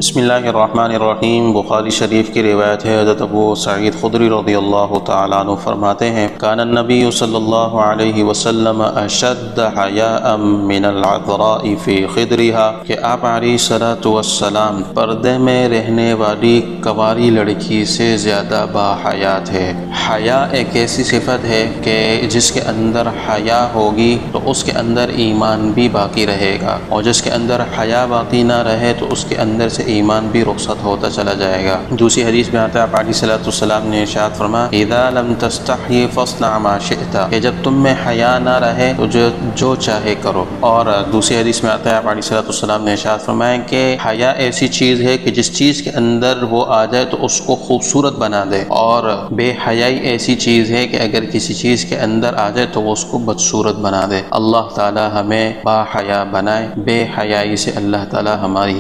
بسم اللہ الرحمن الرحیم۔ بخاری شریف کی روایت ہے، حضرت ابو سعید خدری رضی اللہ تعالیٰ عنہ فرماتے ہیں کان النبی صلی اللہ علیہ وسلم اشد حیاء من العذراء فی خدرها کہ آپ علیہ الصلوۃ والسلام پردے میں رہنے والی کنواری لڑکی سے زیادہ باحیات ہے۔ حیا ایک ایسی صفت ہے کہ جس کے اندر حیا ہوگی تو اس کے اندر ایمان بھی باقی رہے گا، اور جس کے اندر حیا باقی نہ رہے تو اس کے اندر سے ایمان بھی رخصت ہوتا چلا جائے گا۔ دوسری حدیث میں آتا ہے آپ علیہ الصلوۃ والسلام نے ارشاد فرمایا اذا لم تستحی فاصنع ما شئت کہ جب تم میں حیا نہ رہے تو جو چاہے کرو۔ اور دوسری حدیث میں آتا ہے آپ علیہ الصلوۃ والسلام نے ارشاد فرمایا کہ حیا ایسی چیز ہے کہ جس چیز کے اندر وہ آ جائے تو اس کو خوبصورت بنا دے، اور بے حیائی ایسی چیز ہے کہ اگر کسی چیز کے اندر آ جائے تو وہ اس کو بدصورت بنا دے۔ اللہ تعالی ہمیں با حیا بنائے، بے حیائی سے اللہ تعالی ہماری